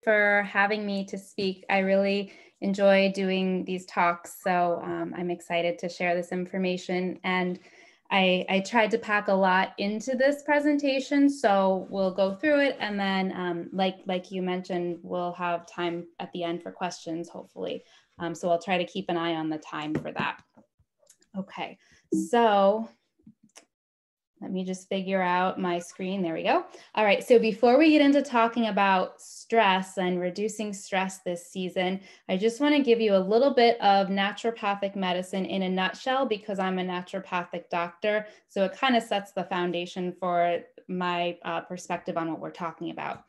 for having me to speak. I really enjoy doing these talks, so I'm excited to share this information. And I tried to pack a lot into this presentation, so we'll go through it, and then like you mentioned, we'll have time at the end for questions, hopefully. So I'll try to keep an eye on the time for that. Okay, so let me just figure out my screen. There we go. All right, so before we get into talking about stress and reducing stress this season, I just want to give you a little bit of naturopathic medicine in a nutshell, because I'm a naturopathic doctor. So it kind of sets the foundation for my perspective on what we're talking about.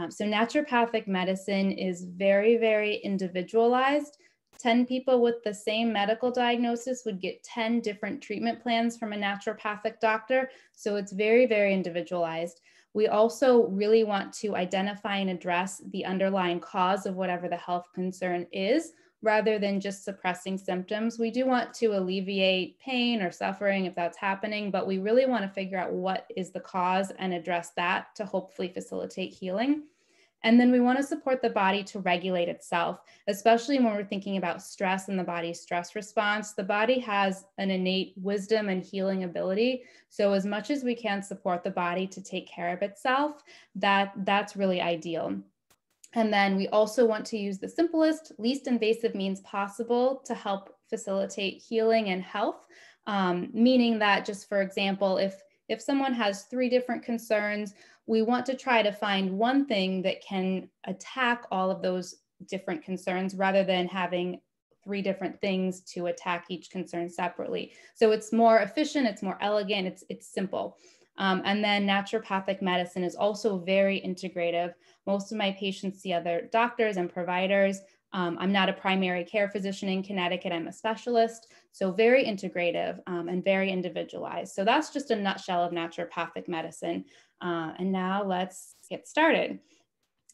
So naturopathic medicine is very, very individualized. 10 people with the same medical diagnosis would get 10 different treatment plans from a naturopathic doctor. So it's very, very individualized. We also really want to identify and address the underlying cause of whatever the health concern is, rather than just suppressing symptoms. We do want to alleviate pain or suffering if that's happening, but we really want to figure out what is the cause and address that to hopefully facilitate healing. And then we want to support the body to regulate itself, especially when we're thinking about stress and the body's stress response. The body has an innate wisdom and healing ability. So as much as we can support the body to take care of itself, that's really ideal. And then we also want to use the simplest, least invasive means possible to help facilitate healing and health, meaning that, just for example, if someone has 3 different concerns, we want to try to find one thing that can attack all of those different concerns, rather than having 3 different things to attack each concern separately. So it's more efficient, it's more elegant, it's simple. And then naturopathic medicine is also very integrative. Most of my patients see other doctors and providers. I'm not a primary care physician in Connecticut, I'm a specialist. So very integrative and very individualized. So that's just a nutshell of naturopathic medicine. And now let's get started.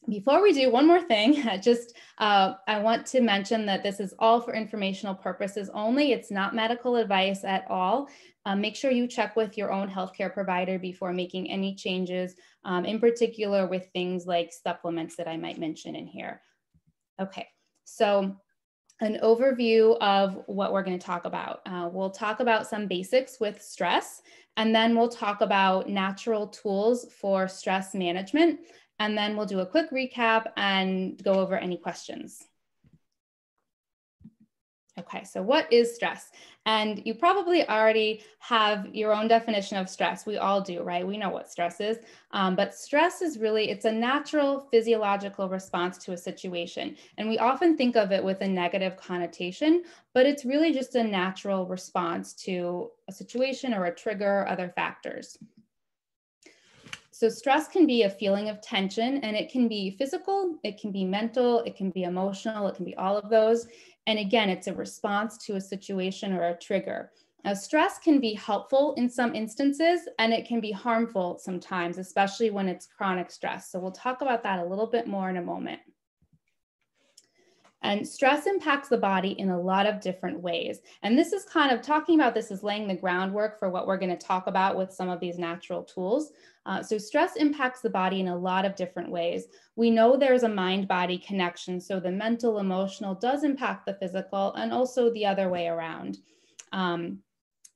Before we do, one more thing, I want to mention that this is all for informational purposes only. It's not medical advice at all. Make sure you check with your own healthcare provider before making any changes, in particular with things like supplements that I might mention in here. Okay, so an overview of what we're going to talk about. We'll talk about some basics with stress, and then we'll talk about natural tools for stress management. And then we'll do a quick recap and go over any questions. Okay, so what is stress? And you probably already have your own definition of stress. We all do, right? We know what stress is. But stress is really, it's a natural physiological response to a situation. And we often think of it with a negative connotation, but it's really just a natural response to a situation or a trigger or other factors. So stress can be a feeling of tension, and it can be physical, it can be mental, it can be emotional, it can be all of those. And again, it's a response to a situation or a trigger. Now, stress can be helpful in some instances, and it can be harmful sometimes, especially when it's chronic stress. So we'll talk about that a little bit more in a moment. And stress impacts the body in a lot of different ways. And this is kind of talking about this is laying the groundwork for what we're going to talk about with some of these natural tools. So stress impacts the body in a lot of different ways. We know there's a mind-body connection. So the mental, emotional does impact the physical, and also the other way around.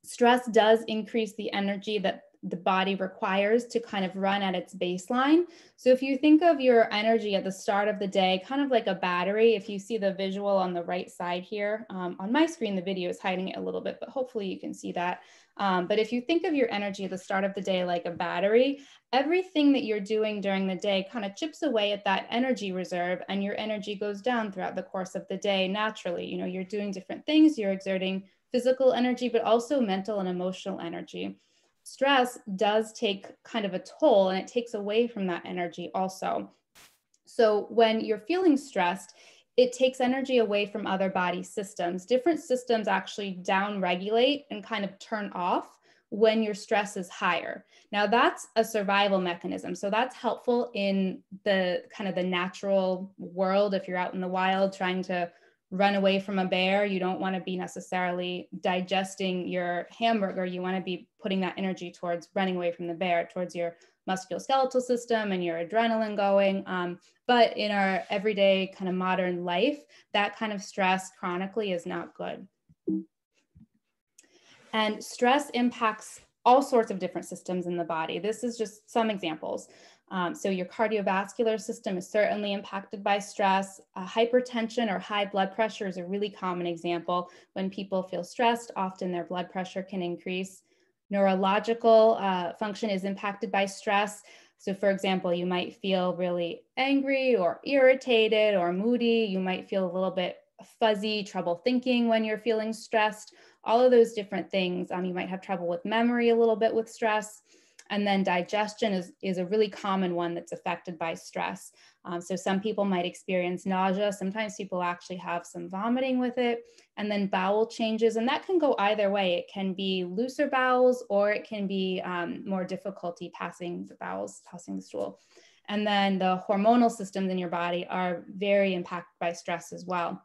Stress does increase the energy that the body requires to kind of run at its baseline. So if you think of your energy at the start of the day, kind of like a battery, if you see the visual on the right side here, on my screen, the video is hiding it a little bit, but hopefully you can see that. But if you think of your energy at the start of the day like a battery, everything that you're doing during the day kind of chips away at that energy reserve, and your energy goes down throughout the course of the day naturally. You know, you're doing different things, you're exerting physical energy, but also mental and emotional energy. Stress does take kind of a toll, and it takes away from that energy also. So when you're feeling stressed, it takes energy away from other body systems. Different systems actually downregulate and kind of turn off when your stress is higher. Now that's a survival mechanism. So that's helpful in the kind of the natural world. If you're out in the wild trying to run away from a bear, you don't want to be necessarily digesting your hamburger. You want to be putting that energy towards running away from the bear, towards your musculoskeletal system and your adrenaline going. But in our everyday kind of modern life, that kind of stress chronically is not good. And stress impacts all sorts of different systems in the body. This is just some examples. So your cardiovascular system is certainly impacted by stress. Hypertension or high blood pressure is a really common example. When people feel stressed, often their blood pressure can increase. Neurological function is impacted by stress. So for example, you might feel really angry or irritated or moody. You might feel a little bit fuzzy, trouble thinking when you're feeling stressed. All of those different things. You might have trouble with memory a little bit with stress. And then digestion is a really common one that's affected by stress. So some people might experience nausea. Sometimes people actually have some vomiting with it. And then bowel changes, and that can go either way. It can be looser bowels, or it can be more difficulty passing the bowels, passing the stool. And then the hormonal systems in your body are very impacted by stress as well.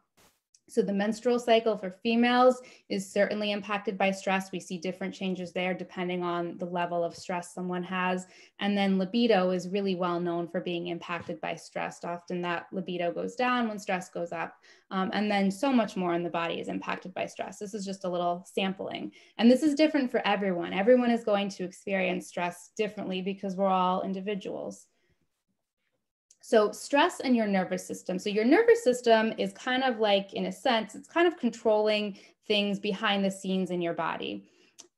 So the menstrual cycle for females is certainly impacted by stress. We see different changes there depending on the level of stress someone has. And then libido is really well known for being impacted by stress. Often that libido goes down when stress goes up. And then so much more in the body is impacted by stress. This is just a little sampling. And this is different for everyone. Everyone is going to experience stress differently because we're all individuals. So stress and your nervous system. So your nervous system is kind of like, in a sense, it's kind of controlling things behind the scenes in your body.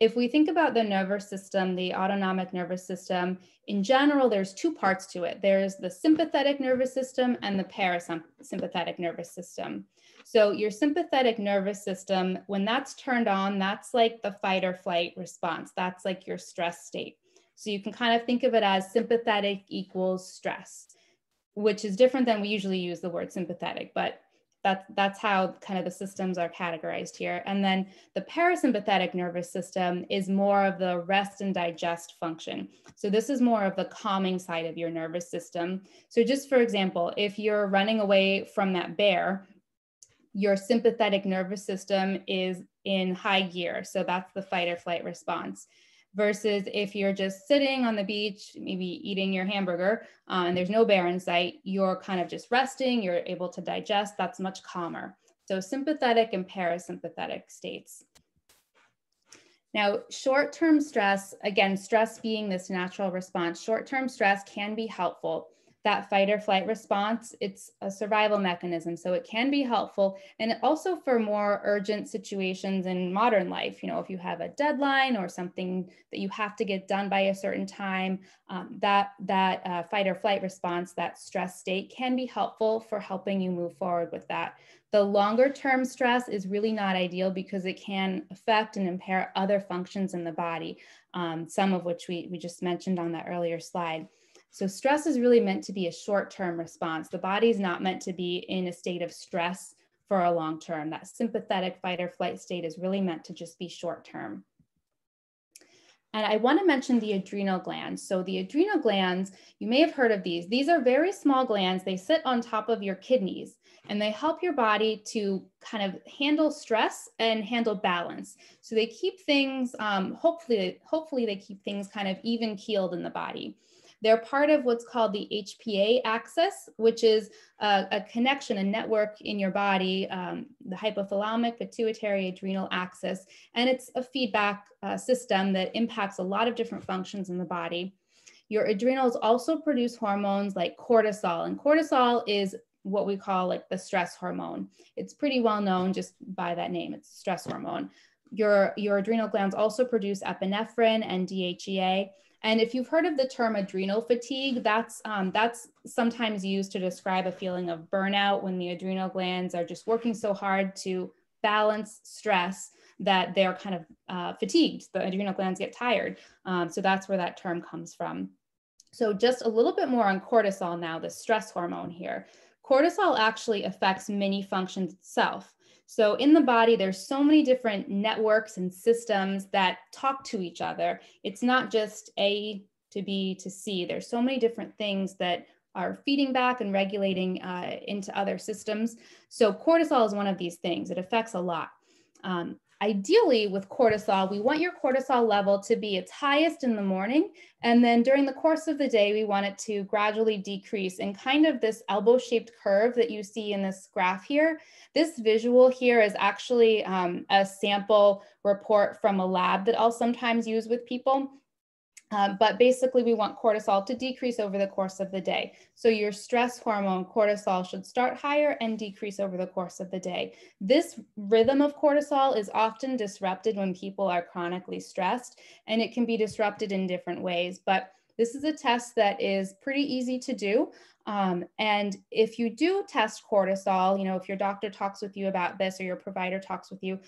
If we think about the nervous system, the autonomic nervous system, in general, there's two parts to it. There's the sympathetic nervous system and the parasympathetic nervous system. So your sympathetic nervous system, when that's turned on, that's like the fight or flight response. That's like your stress state. So you can kind of think of it as sympathetic equals stress, which is different than we usually use the word sympathetic, but that's how kind of the systems are categorized here. And then the parasympathetic nervous system is more of the rest and digest function. So this is more of the calming side of your nervous system. So just for example, if you're running away from that bear, your sympathetic nervous system is in high gear. So that's the fight or flight response. Versus if you're just sitting on the beach, maybe eating your hamburger, and there's no bear in sight, you're kind of just resting, you're able to digest, that's much calmer. So sympathetic and parasympathetic states. Now, short-term stress, again, stress being this natural response, short-term stress can be helpful. That fight or flight response, it's a survival mechanism, so it can be helpful. And also for more urgent situations in modern life, you know, if you have a deadline or something that you have to get done by a certain time, that fight or flight response, that stress state can be helpful for helping you move forward with that. The longer term stress is really not ideal because it can affect and impair other functions in the body, some of which we just mentioned on that earlier slide. So stress is really meant to be a short-term response. The body is not meant to be in a state of stress for a long term. That sympathetic fight or flight state is really meant to just be short-term. And I want to mention the adrenal glands. So the adrenal glands, you may have heard of these. These are very small glands. They sit on top of your kidneys, and they help your body to kind of handle stress and handle balance. So they keep things, hopefully they keep things kind of even keeled in the body. They're part of what's called the HPA axis, which is a connection, a network in your body, the hypothalamic pituitary adrenal axis. And it's a feedback system that impacts a lot of different functions in the body. Your adrenals also produce hormones like cortisol, and cortisol is what we call like the stress hormone. It's pretty well known just by that name. It's a stress hormone. Your adrenal glands also produce epinephrine and DHEA. And if you've heard of the term adrenal fatigue, that's sometimes used to describe a feeling of burnout when the adrenal glands are just working so hard to balance stress that they're kind of fatigued. The adrenal glands get tired. So that's where that term comes from. So just a little bit more on cortisol now, the stress hormone here. Cortisol actually affects many functions itself. So in the body, there's so many different networks and systems that talk to each other. It's not just A to B to C. There's so many different things that are feeding back and regulating into other systems. So cortisol is one of these things. It affects a lot. ideally with cortisol, we want your cortisol level to be its highest in the morning. And then during the course of the day, we want it to gradually decrease in kind of this elbow-shaped curve that you see in this graph here. This visual here is actually a sample report from a lab that I'll sometimes use with people. But basically, we want cortisol to decrease over the course of the day. So your stress hormone, cortisol, should start higher and decrease over the course of the day. This rhythm of cortisol is often disrupted when people are chronically stressed, and it can be disrupted in different ways. But this is a test that is pretty easy to do. And if you do test cortisol, if your doctor talks with you about this or your provider talks with you,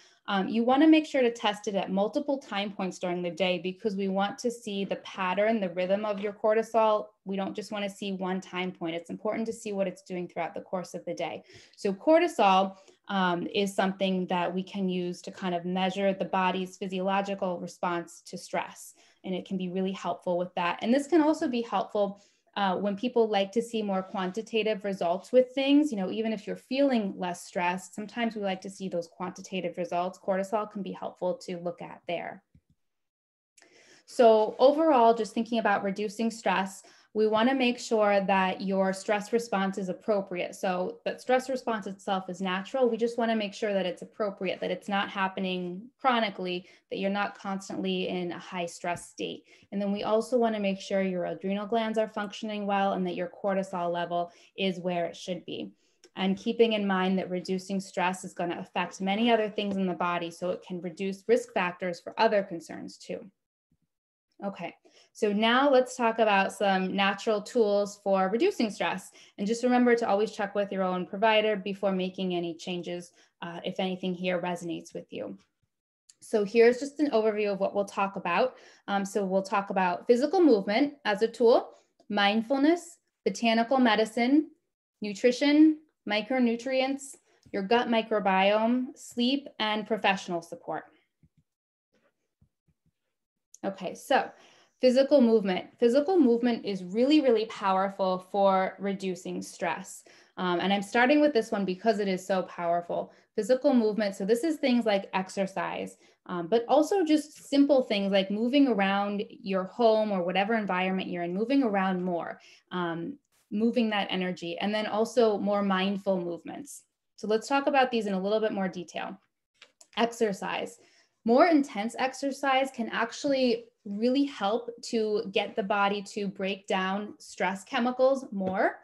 you want to make sure to test it at multiple time points during the day, because we want to see the pattern, the rhythm of your cortisol. We don't just want to see one time point. It's important to see what it's doing throughout the course of the day. So cortisol is something that we can use to kind of measure the body's physiological response to stress. And it can be really helpful with that. And this can also be helpful when people like to see more quantitative results with things. Even if you're feeling less stressed, sometimes we like to see those quantitative results. Cortisol can be helpful to look at there. So overall, just thinking about reducing stress, we want to make sure that your stress response is appropriate. So that stress response itself is natural. We just want to make sure that it's appropriate, that it's not happening chronically, that you're not constantly in a high stress state. And then we also want to make sure your adrenal glands are functioning well and that your cortisol level is where it should be. And keeping in mind that reducing stress is going to affect many other things in the body, so it can reduce risk factors for other concerns too. Okay, so now let's talk about some natural tools for reducing stress. And just remember to always check with your own provider before making any changes, if anything here resonates with you. So here's just an overview of what we'll talk about. So we'll talk about physical movement as a tool, mindfulness, botanical medicine, nutrition, micronutrients, your gut microbiome, sleep, and professional support. Okay, so physical movement. Physical movement is really, really powerful for reducing stress. And I'm starting with this one because it is so powerful. Physical movement, so this is things like exercise, but also just simple things like moving around your home or whatever environment you're in, moving around more, moving that energy, and then also more mindful movements. So let's talk about these in a little bit more detail. Exercise. More intense exercise can actually really help to get the body to break down stress chemicals more.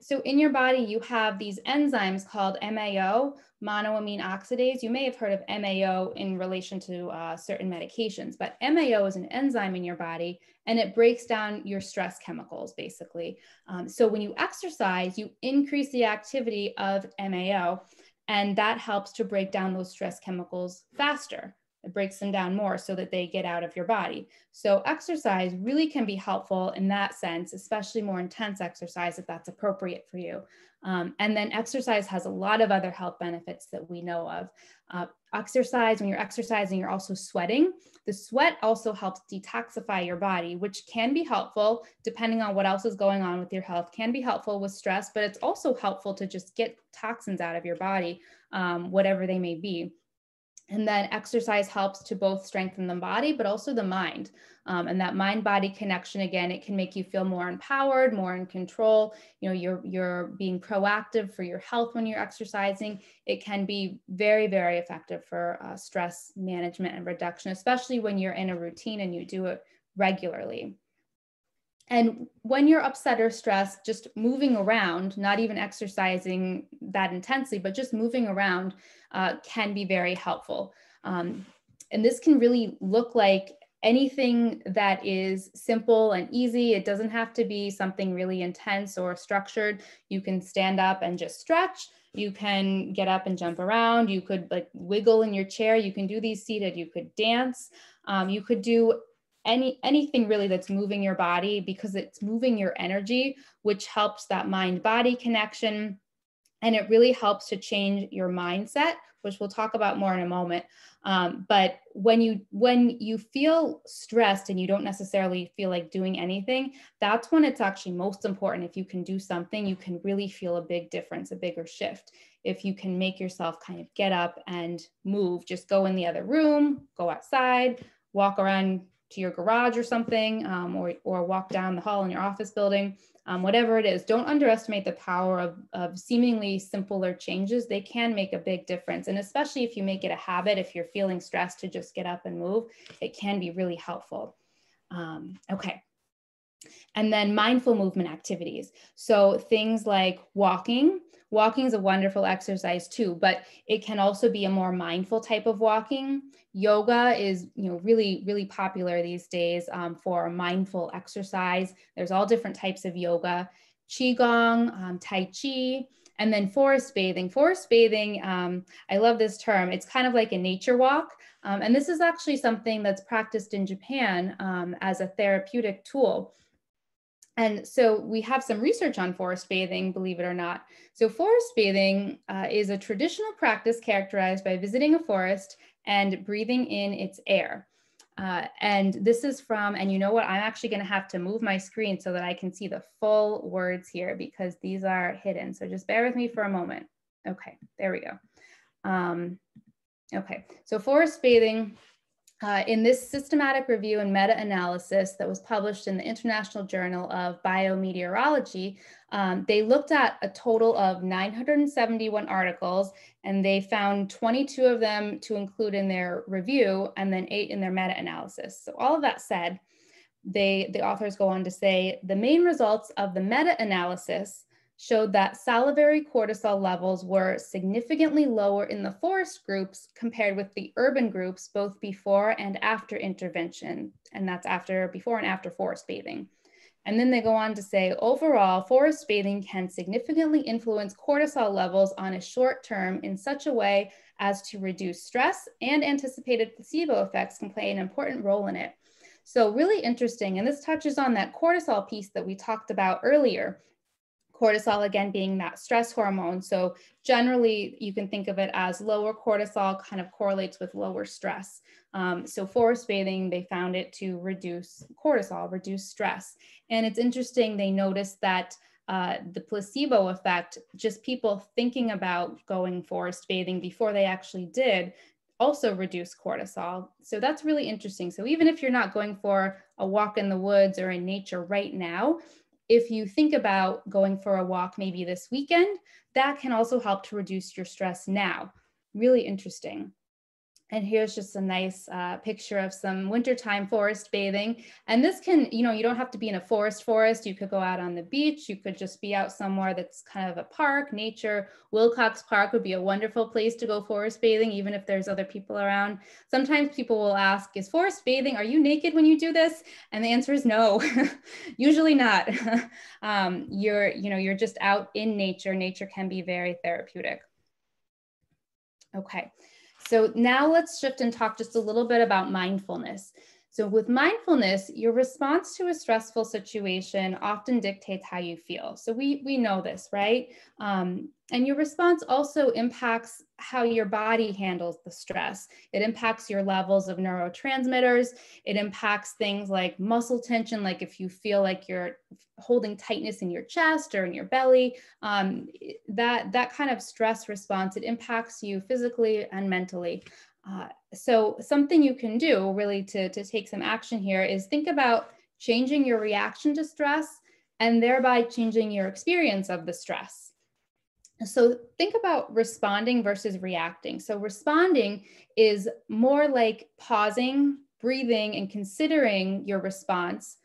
So in your body, you have these enzymes called MAO, monoamine oxidase. You may have heard of MAO in relation to certain medications, but MAO is an enzyme in your body, and it breaks down your stress chemicals, basically. So when you exercise, you increase the activity of MAO, and that helps to break down those stress chemicals faster. It breaks them down more so that they get out of your body. So exercise really can be helpful in that sense, especially more intense exercise if that's appropriate for you. And then exercise has a lot of other health benefits that we know of. Exercise, when you're exercising, you're also sweating. The sweat also helps detoxify your body, which can be helpful depending on what else is going on with your health, can be helpful with stress, but it's also helpful to just get toxins out of your body, whatever they may be. And then exercise helps to both strengthen the body, but also the mind. And that mind-body connection, again, it can make you feel more empowered, more in control. You're being proactive for your health when you're exercising. It can be very, very effective for stress management and reduction, especially when you're in a routine and you do it regularly. And when you're upset or stressed, just moving around, not even exercising that intensely, but just moving around can be very helpful. And this can really look like anything that is simple and easy. It doesn't have to be something really intense or structured. You can stand up and just stretch. You can get up and jump around. You could wiggle in your chair. You can do these seated. You could dance. You could do anything really that's moving your body, because it's moving your energy, which helps that mind-body connection. And it really helps to change your mindset, which we'll talk about more in a moment. But when you feel stressed and you don't necessarily feel like doing anything, that's when it's actually most important. If you can do something, you can really feel a big difference, a bigger shift. If you can make yourself kind of get up and move, just go in the other room, go outside, walk around to your garage or something, or walk down the hall in your office building. Whatever it is, don't underestimate the power of seemingly simpler changes. They can make a big difference. And especially if you make it a habit, if you're feeling stressed to just get up and move, it can be really helpful. Okay. And then mindful movement activities. So things like walking. Walking is a wonderful exercise too, but it can also be a more mindful type of walking. Yoga is, really, really popular these days for mindful exercise. There's all different types of yoga, qigong, tai chi, and then forest bathing. Forest bathing, I love this term. It's kind of like a nature walk. And this is actually something that's practiced in Japan as a therapeutic tool. And so we have some research on forest bathing, believe it or not. So forest bathing is a traditional practice characterized by visiting a forest and breathing in its air. And this is from, and you know what, I'm actually going to have to move my screen so that I can see the full words here because these are hidden. So just bear with me for a moment. Okay, there we go. Okay, so forest bathing. In this systematic review and meta-analysis that was published in the International Journal of Biometeorology, they looked at a total of 971 articles, and they found 22 of them to include in their review and then 8 in their meta-analysis. So all of that said, the authors go on to say, the main results of the meta-analysis showed that salivary cortisol levels were significantly lower in the forest groups compared with the urban groups, both before and after intervention. And that's before and after forest bathing. And then they go on to say, overall, forest bathing can significantly influence cortisol levels on a short term in such a way as to reduce stress, and anticipated placebo effects can play an important role in it. So really interesting. And this touches on that cortisol piece that we talked about earlier. Cortisol, again, being that stress hormone. So generally, you can think of it as lower cortisol kind of correlates with lower stress. So forest bathing, they found it to reduce cortisol, reduce stress. And it's interesting, they noticed that the placebo effect, just people thinking about going forest bathing before they actually did, also reduce cortisol. So that's really interesting. So even if you're not going for a walk in the woods or in nature right now, if you think about going for a walk maybe this weekend, that can also help to reduce your stress now. Really interesting. And here's just a nice picture of some wintertime forest bathing. And this can, you don't have to be in a forest. You could go out on the beach. You could just be out somewhere that's kind of a park, nature. Wilcox Park would be a wonderful place to go forest bathing, even if there's other people around. Sometimes people will ask, is forest bathing, are you naked when you do this? And the answer is no, usually not. You're just out in nature. Nature can be very therapeutic. Okay. So now let's shift and talk just a little bit about mindfulness. So with mindfulness, your response to a stressful situation often dictates how you feel. So we know this, right? And your response also impacts how your body handles the stress. It impacts your levels of neurotransmitters. It impacts things like muscle tension, like if you feel like you're holding tightness in your chest or in your belly, that kind of stress response, it impacts you physically and mentally. So something you can do really to take some action here is think about changing your reaction to stress and thereby changing your experience of the stress. So think about responding versus reacting. So responding is more like pausing, breathing, and considering your response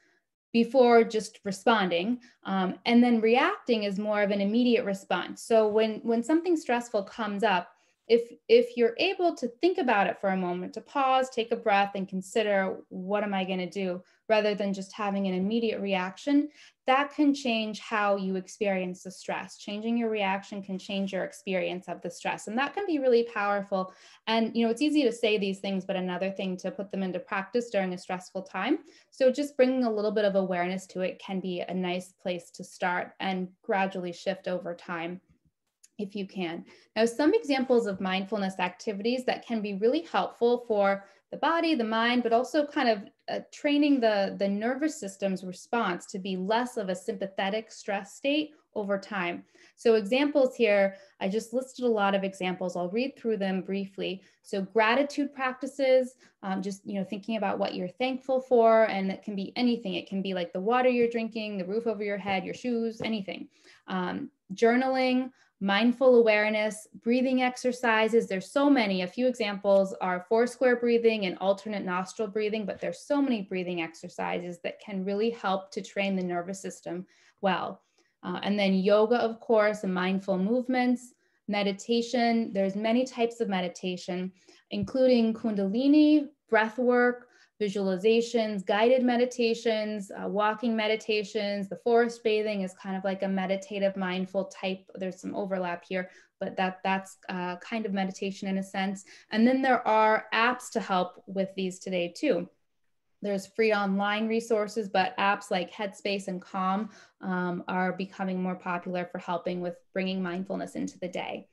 before just responding. And then reacting is more of an immediate response. So when something stressful comes up, if you're able to think about it for a moment, to pause, take a breath, and consider, what am I going to do, rather than just having an immediate reaction, that can change how you experience the stress. Changing your reaction can change your experience of the stress. And that can be really powerful. And, it's easy to say these things, but another thing to put them into practice during a stressful time. So just bringing a little bit of awareness to it can be a nice place to start and gradually shift over time. if you can. Now, some examples of mindfulness activities that can be really helpful for the body, the mind, but also kind of training the nervous system's response to be less of a sympathetic stress state over time. So examples here, I just listed a lot of examples. I'll read through them briefly. So gratitude practices, just thinking about what you're thankful for, and it can be anything. It can be like the water you're drinking, the roof over your head, your shoes, anything. Journaling, mindful awareness, breathing exercises. There's so many. A few examples are 4-square breathing and alternate nostril breathing, but there's so many breathing exercises that can really help to train the nervous system well. And then yoga, of course, and mindful movements, meditation. There's many types of meditation, including Kundalini, breath work, visualizations, guided meditations, walking meditations. The forest bathing is kind of like a meditative, mindful type. There's some overlap here, but that's kind of meditation in a sense. And then there are apps to help with these today too. There's free online resources, but apps like Headspace and Calm are becoming more popular for helping with bringing mindfulness into the day.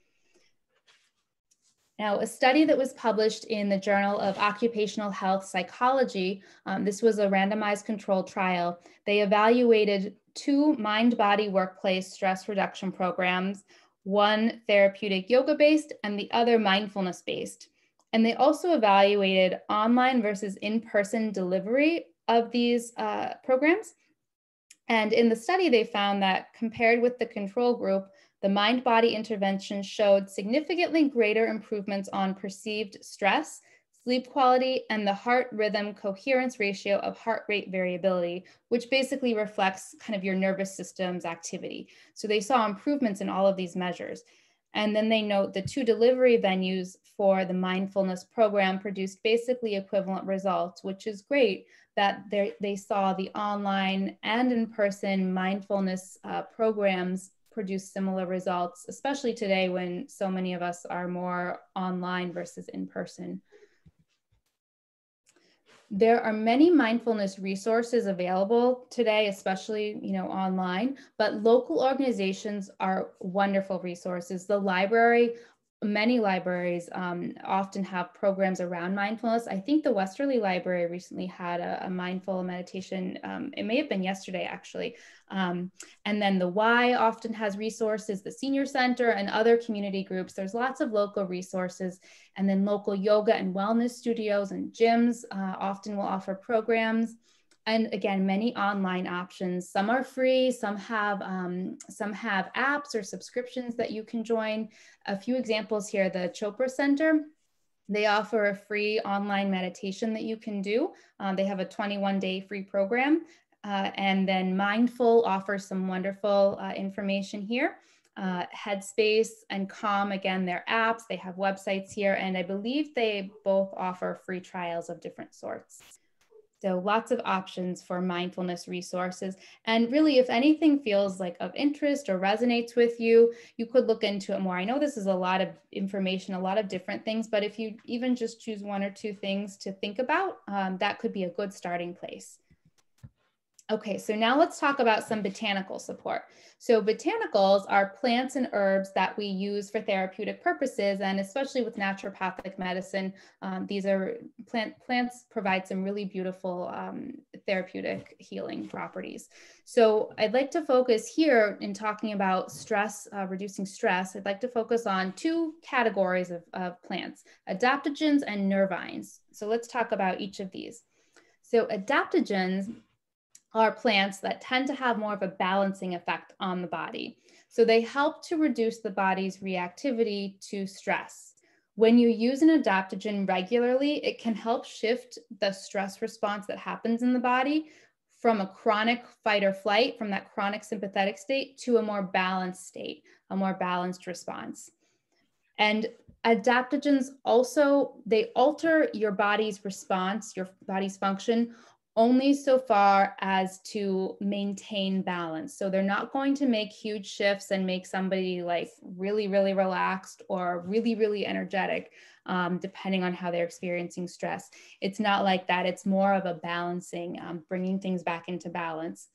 Now, a study that was published in the Journal of Occupational Health Psychology, this was a randomized controlled trial. They evaluated 2 mind-body workplace stress reduction programs, one therapeutic yoga-based and the other mindfulness-based. And they also evaluated online versus in-person delivery of these programs. And in the study, they found that compared with the control group, the mind-body intervention showed significantly greater improvements on perceived stress, sleep quality, and the heart rhythm coherence ratio of heart rate variability, which basically reflects kind of your nervous system's activity. So they saw improvements in all of these measures. And then they note the 2 delivery venues for the mindfulness program produced basically equivalent results, which is great that they saw the online and in-person mindfulness programs produce similar results, especially today when so many of us are more online versus in person. There are many mindfulness resources available today, especially online, but local organizations are wonderful resources. The library, many libraries often have programs around mindfulness. I think the Westerly Library recently had a mindful meditation. It may have been yesterday, actually. And then the Y often has resources, the Senior Center and other community groups. There's lots of local resources. And then local yoga and wellness studios and gyms often will offer programs. And again, many online options. Some are free, some have apps or subscriptions that you can join. A few examples here, the Chopra Center, they offer a free online meditation that you can do. They have a 21-day free program. And then Mindful offers some wonderful information here. Headspace and Calm, again, they're apps, they have websites here, and I believe they both offer free trials of different sorts. So lots of options for mindfulness resources. And really, if anything feels like of interest or resonates with you, you could look into it more. I know this is a lot of information, a lot of different things, but if you even just choose 1 or 2 things to think about, that could be a good starting place. Okay, so now let's talk about some botanical support. So botanicals are plants and herbs that we use for therapeutic purposes, and especially with naturopathic medicine, these are plants provide some really beautiful therapeutic healing properties. So I'd like to focus here in talking about stress, reducing stress. I'd like to focus on 2 categories of plants, adaptogens and nervines. So let's talk about each of these. So adaptogens are plants that tend to have more of a balancing effect on the body. So they help to reduce the body's reactivity to stress. When you use an adaptogen regularly, it can help shift the stress response that happens in the body from a chronic fight or flight, from that chronic sympathetic state, to a more balanced state, a more balanced response. And adaptogens also, they alter your body's response, your body's function, only so far as to maintain balance. So they're not going to make huge shifts and make somebody like really, really relaxed or really, really energetic, depending on how they're experiencing stress. It's not like that. It's more of a balancing, bringing things back into balance.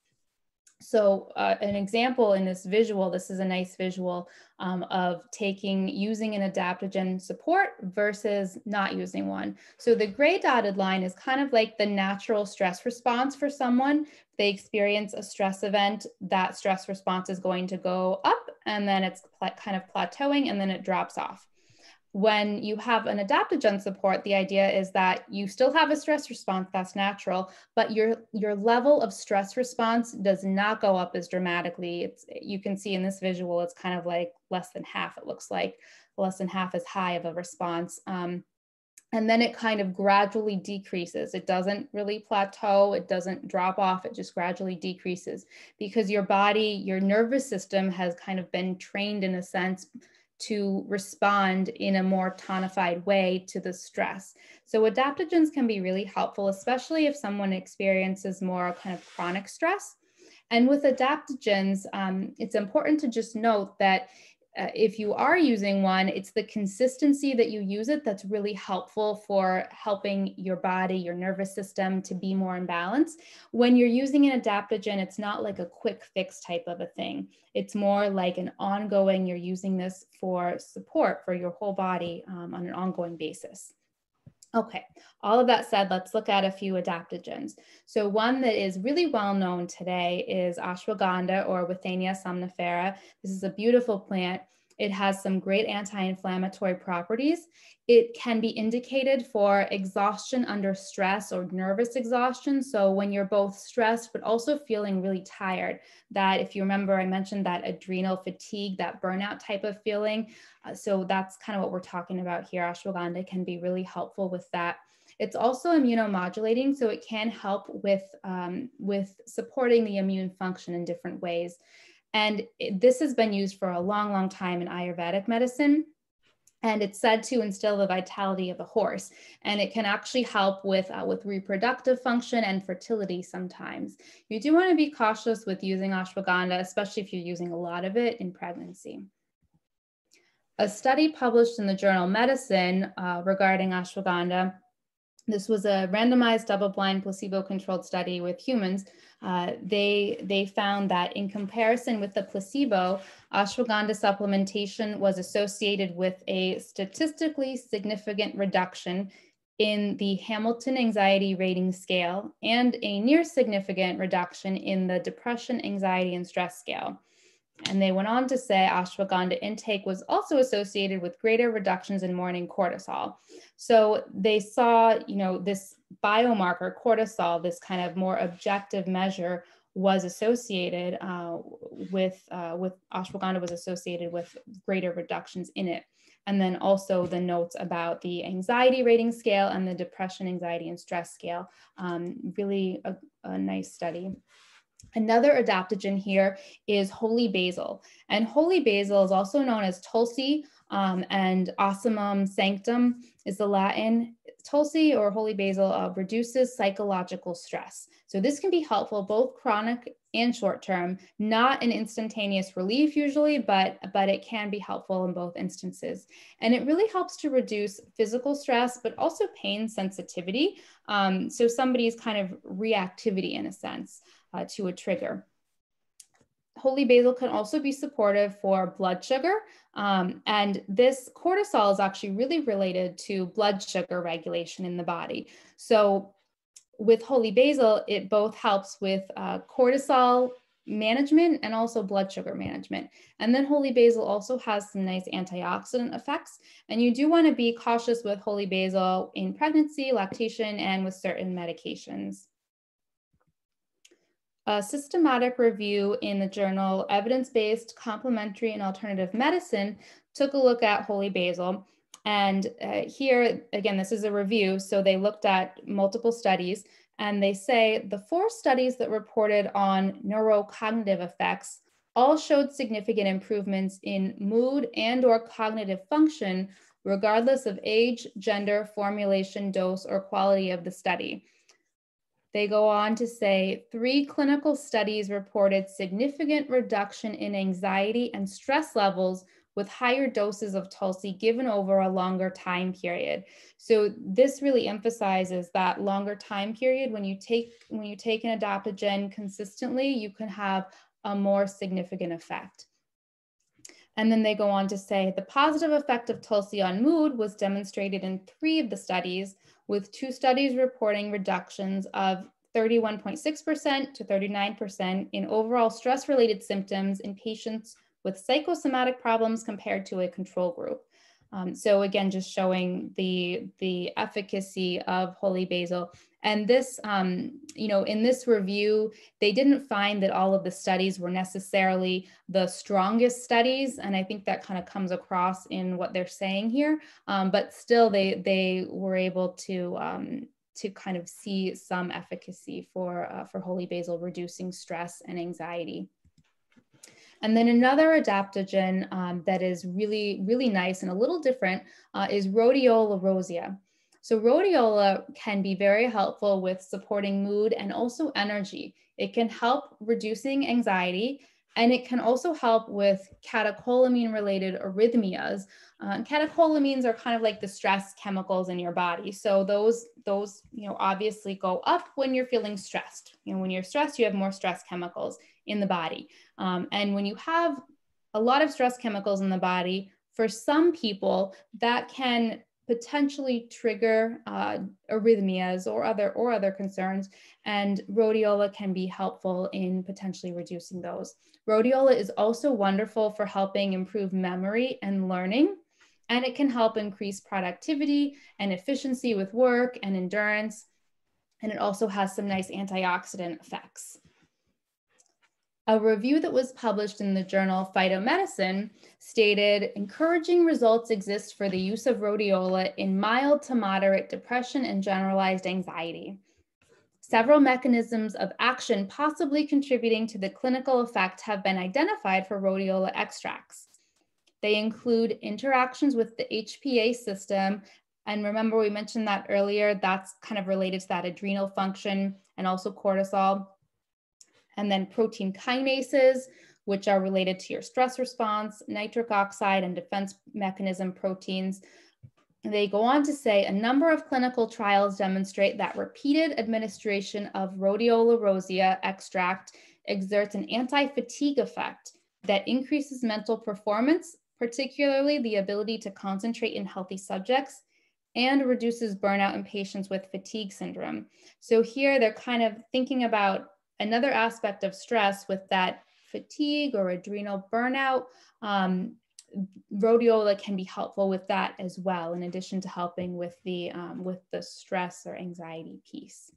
So an example in this visual, this is a nice visual of using an adaptogen support versus not using one. So the gray dotted line is kind of like the natural stress response for someone. If they experience a stress event, that stress response is going to go up, and then it's kind of plateauing, and then it drops off. When you have an adaptogen support, the idea is that you still have a stress response that's natural, but your level of stress response does not go up as dramatically. You can see in this visual, it's kind of like less than half, it looks like less than half as high of a response. And then it kind of gradually decreases. It doesn't really plateau, it doesn't drop off, it just gradually decreases because your body, your nervous system has kind of been trained in a sense to respond in a more tonified way to the stress. So adaptogens can be really helpful, especially if someone experiences more kind of chronic stress. And with adaptogens, it's important to just note that if you are using one, it's the consistency that you use it that's really helpful for helping your body, your nervous system to be more in balance. When you're using an adaptogen, it's not like a quick fix type of a thing. It's more like an ongoing, you're using this for support for your whole body on an ongoing basis. Okay, all of that said, let's look at a few adaptogens. So one that is really well known today is ashwagandha or Withania somnifera. This is a beautiful plant. It has some great anti-inflammatory properties. It can be indicated for exhaustion under stress or nervous exhaustion. So when you're both stressed, but also feeling really tired, that if you remember, I mentioned that adrenal fatigue, that burnout type of feeling. So that's kind of what we're talking about here. Ashwagandha can be really helpful with that. It's also immunomodulating, so it can help with supporting the immune function in different ways. And this has been used for a long, long time in Ayurvedic medicine. And it's said to instill the vitality of a horse. And it can actually help with reproductive function and fertility sometimes. You do want to be cautious with using ashwagandha, especially if you're using a lot of it in pregnancy. A study published in the journal Medicine regarding ashwagandha, this was a randomized double-blind placebo-controlled study with humans. They found that in comparison with the placebo, ashwagandha supplementation was associated with a statistically significant reduction in the Hamilton Anxiety Rating Scale and a near significant reduction in the Depression, Anxiety, and Stress Scale. And they went on to say ashwagandha intake was also associated with greater reductions in morning cortisol. So they saw, this biomarker cortisol, this kind of more objective measure was associated with ashwagandha was associated with greater reductions in it. And then also the notes about the anxiety rating scale and the depression, anxiety, and stress scale. Really a nice study. Another adaptogen here is holy basil. And holy basil is also known as Tulsi, and Ocimum sanctum is the Latin. Tulsi or holy basil reduces psychological stress. So this can be helpful both chronic and short term, not an instantaneous relief usually, but it can be helpful in both instances. And it really helps to reduce physical stress, but also pain sensitivity. So somebody's kind of reactivity in a sense to a trigger. Holy basil can also be supportive for blood sugar. And this cortisol is actually really related to blood sugar regulation in the body. So with holy basil, it both helps with cortisol management and also blood sugar management. And then holy basil also has some nice antioxidant effects. And you do want to be cautious with holy basil in pregnancy, lactation, and with certain medications. A systematic review in the journal Evidence-Based Complementary and Alternative Medicine took a look at holy basil. And here, again, this is a review. So they looked at multiple studies and they say the 4 studies that reported on neurocognitive effects all showed significant improvements in mood and or cognitive function, regardless of age, gender, formulation, dose, or quality of the study. They go on to say 3 clinical studies reported significant reduction in anxiety and stress levels with higher doses of Tulsi given over a longer time period. So this really emphasizes that longer time period. When you take an adaptogen consistently, you can have a more significant effect. And then they go on to say the positive effect of Tulsi on mood was demonstrated in 3 of the studies, with 2 studies reporting reductions of 31.6% to 39% in overall stress-related symptoms in patients with psychosomatic problems compared to a control group. So again, just showing the efficacy of holy basil. And this, in this review, they didn't find that all of the studies were necessarily the strongest studies. And I think that kind of comes across in what they're saying here. But still, they were able to kind of see some efficacy for holy basil reducing stress and anxiety. And then another adaptogen that is really, really nice and a little different is rhodiola rosea. So rhodiola can be very helpful with supporting mood and also energy. It can help reducing anxiety, and it can also help with catecholamine-related arrhythmias. Catecholamines are kind of like the stress chemicals in your body. So those obviously go up when you're feeling stressed. When you're stressed, you have more stress chemicals in the body. And when you have a lot of stress chemicals in the body, for some people, that can potentially trigger arrhythmias or other concerns, and rhodiola can be helpful in potentially reducing those. Rhodiola is also wonderful for helping improve memory and learning, and it can help increase productivity and efficiency with work and endurance, and it also has some nice antioxidant effects. A review that was published in the journal Phytomedicine stated, encouraging results exist for the use of rhodiola in mild to moderate depression and generalized anxiety. Several mechanisms of action possibly contributing to the clinical effect have been identified for rhodiola extracts. They include interactions with the HPA system. And remember, we mentioned that earlier, that's kind of related to that adrenal function and also cortisol. And then protein kinases, which are related to your stress response, nitric oxide and defense mechanism proteins. They go on to say a number of clinical trials demonstrate that repeated administration of rhodiola rosea extract exerts an anti-fatigue effect that increases mental performance, particularly the ability to concentrate in healthy subjects, and reduces burnout in patients with fatigue syndrome. So here they're kind of thinking about another aspect of stress with that fatigue or adrenal burnout. Rhodiola can be helpful with that as well, in addition to helping with the stress or anxiety piece.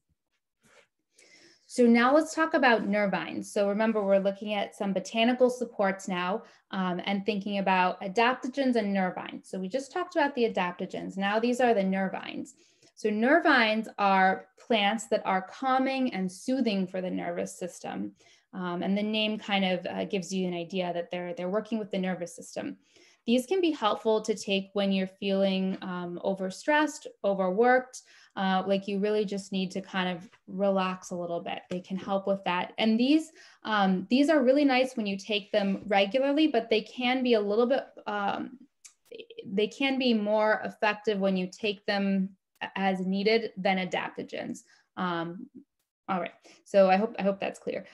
So now let's talk about nervines. So remember, we're looking at some botanical supports now and thinking about adaptogens and nervines. So we just talked about the adaptogens. Now these are the nervines. So nervines are plants that are calming and soothing for the nervous system. And the name kind of gives you an idea that they're working with the nervous system. These can be helpful to take when you're feeling overstressed, overworked, like you really just need to kind of relax a little bit. They can help with that. And these are really nice when you take them regularly, but they can be a little bit, they can be more effective when you take them as needed than adaptogens. All right, so I hope that's clear.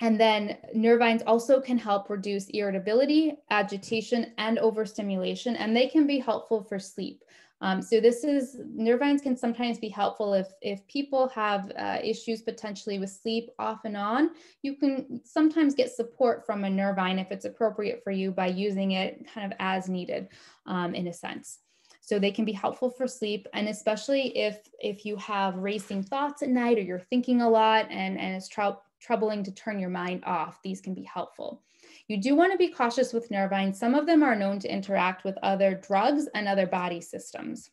And then nervines also can help reduce irritability, agitation, and overstimulation, and they can be helpful for sleep. So nervines can sometimes be helpful if people have issues potentially with sleep off and on. You can sometimes get support from a nervine if it's appropriate for you by using it kind of as needed in a sense. So they can be helpful for sleep, and especially if you have racing thoughts at night or you're thinking a lot and it's troubling to turn your mind off, these can be helpful. You do want to be cautious with nervines. Some of them are known to interact with other drugs and other body systems.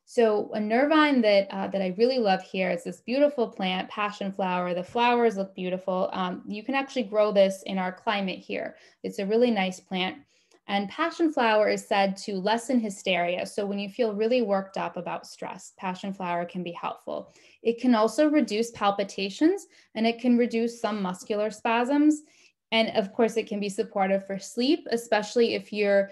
So a nervine that I really love here is this beautiful plant, passion flower. The flowers look beautiful. You can actually grow this in our climate here. It's a really nice plant. And passion flower is said to lessen hysteria. So when you feel really worked up about stress, passion flower can be helpful. It can also reduce palpitations, and it can reduce some muscular spasms. And of course, it can be supportive for sleep, especially if you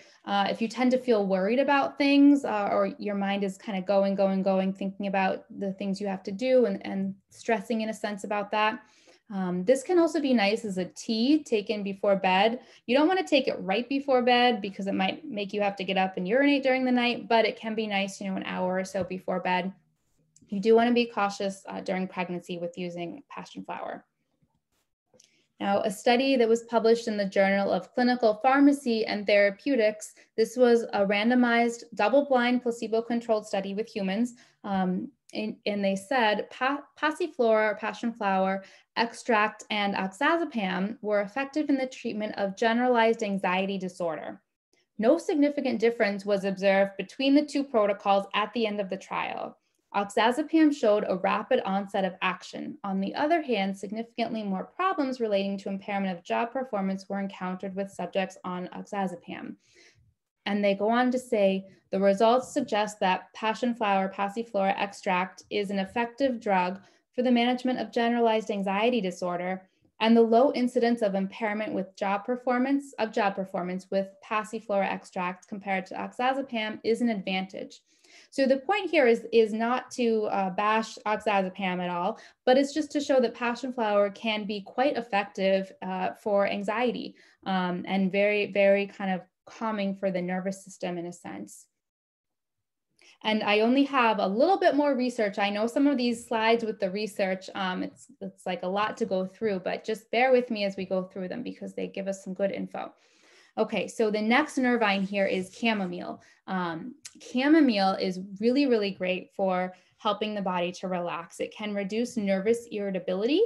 tend to feel worried about things, or your mind is kind of going, thinking about the things you have to do and stressing in a sense about that. This can also be nice as a tea taken before bed. You don't want to take it right before bed because it might make you have to get up and urinate during the night, but it can be nice, an hour or so before bed. You do want to be cautious during pregnancy with using passion flower. Now, a study that was published in the Journal of Clinical Pharmacy and Therapeutics, this was a randomized, double-blind, placebo-controlled study with humans, and they said passiflora, or passion flower, extract, and oxazepam were effective in the treatment of generalized anxiety disorder. No significant difference was observed between the two protocols at the end of the trial. Oxazepam showed a rapid onset of action. On the other hand, significantly more problems relating to impairment of job performance were encountered with subjects on oxazepam. And they go on to say, the results suggest that passion flower, passiflora extract is an effective drug for the management of generalized anxiety disorder, and the low incidence of impairment with job performance with passiflora extract compared to oxazepam is an advantage. So the point here is not to bash oxazepam at all, but it's just to show that passion flower can be quite effective for anxiety, and very, very kind of calming for the nervous system in a sense. And I only have a little bit more research. I know some of these slides with the research, it's like a lot to go through, but just bear with me as we go through them because they give us some good info. Okay, so the next nervine here is chamomile. Chamomile is really, really great for helping the body to relax. It can reduce nervous irritability.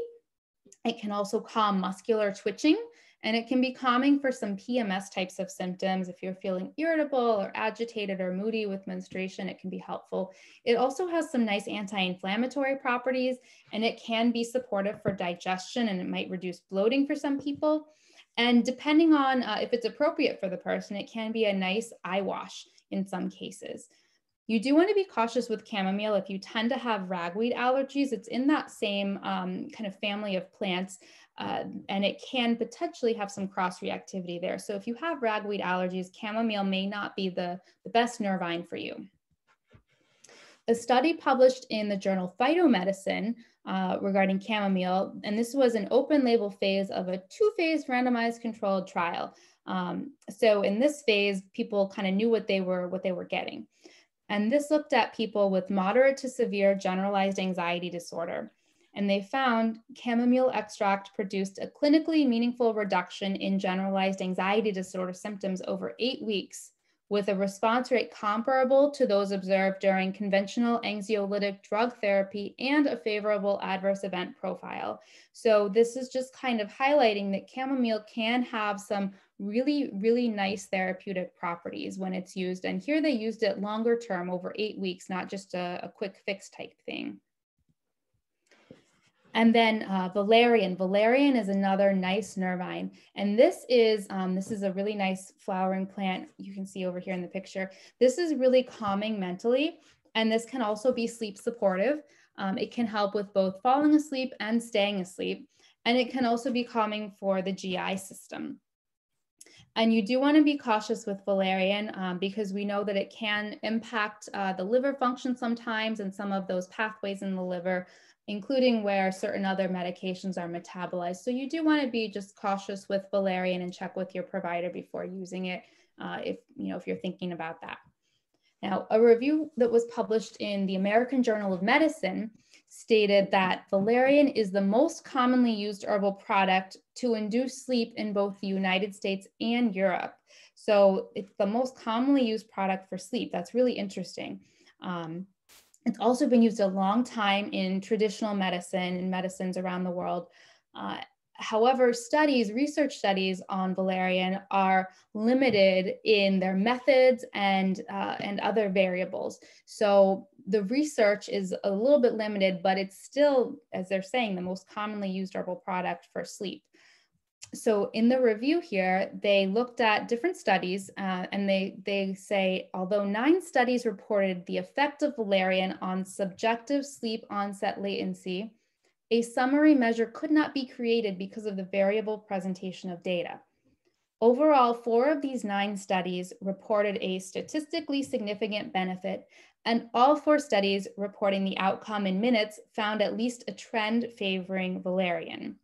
It can also calm muscular twitching, and it can be calming for some PMS types of symptoms. If you're feeling irritable or agitated or moody with menstruation, it can be helpful. It also has some nice anti-inflammatory properties, and it can be supportive for digestion, and it might reduce bloating for some people. And depending on if it's appropriate for the person, it can be a nice eye wash in some cases. You do want to be cautious with chamomile if you tend to have ragweed allergies. It's in that same kind of family of plants, and it can potentially have some cross-reactivity there. So if you have ragweed allergies, chamomile may not be the best nervine for you. A study published in the journal Phytomedicine regarding chamomile, and this was an open label phase of a two-phase randomized controlled trial. So in this phase, people kind of knew what they were getting. And this looked at people with moderate to severe generalized anxiety disorder. And they found chamomile extract produced a clinically meaningful reduction in generalized anxiety disorder symptoms over 8 weeks, with a response rate comparable to those observed during conventional anxiolytic drug therapy and a favorable adverse event profile. So this is just kind of highlighting that chamomile can have some really, really nice therapeutic properties when it's used. And here they used it longer term, over 8 weeks, not just a quick fix type thing. And then valerian. Valerian is another nice nervine. And this is a really nice flowering plant you can see over here in the picture. This is really calming mentally, and this can also be sleep supportive. It can help with both falling asleep and staying asleep. And it can also be calming for the GI system. And you do want to be cautious with valerian because we know that it can impact the liver function sometimes and some of those pathways in the liver, including where certain other medications are metabolized. So you do want to be just cautious with valerian and check with your provider before using it if you're thinking about that. Now, a review that was published in the American Journal of Medicine stated that valerian is the most commonly used herbal product to induce sleep in both the United States and Europe. So it's the most commonly used product for sleep. That's really interesting. It's also been used a long time in traditional medicine and medicines around the world. However, research studies on valerian are limited in their methods and other variables. So the research is a little bit limited, but it's still, as they're saying, the most commonly used herbal product for sleep. So in the review here, they looked at different studies and they say, although 9 studies reported the effect of valerian on subjective sleep onset latency, A summary measure could not be created because of the variable presentation of data. Overall, 4 of these 9 studies reported a statistically significant benefit, and all 4 studies reporting the outcome in minutes found at least a trend favoring valerian.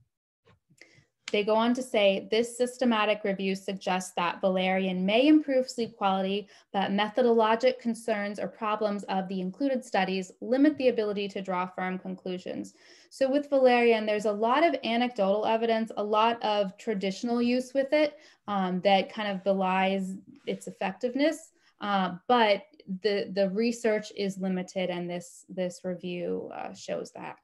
They go on to say, this systematic review suggests that valerian may improve sleep quality, but methodologic concerns or problems of the included studies limit the ability to draw firm conclusions. So with valerian, there's a lot of anecdotal evidence, a lot of traditional use with it that kind of belies its effectiveness, but the research is limited, and this review shows that.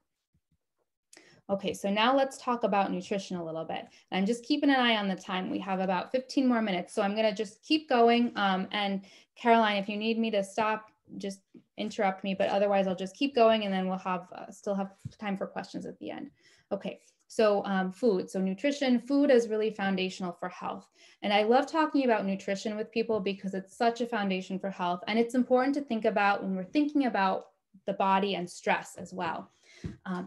Okay, so now let's talk about nutrition a little bit. And I'm just keeping an eye on the time. We have about 15 more minutes, so I'm gonna just keep going. And Caroline, if you need me to stop, just interrupt me, but otherwise I'll just keep going, and then we'll have still have time for questions at the end. Okay, so food. So nutrition, food is really foundational for health. And I love talking about nutrition with people because it's such a foundation for health. And it's important to think about when we're thinking about the body and stress as well.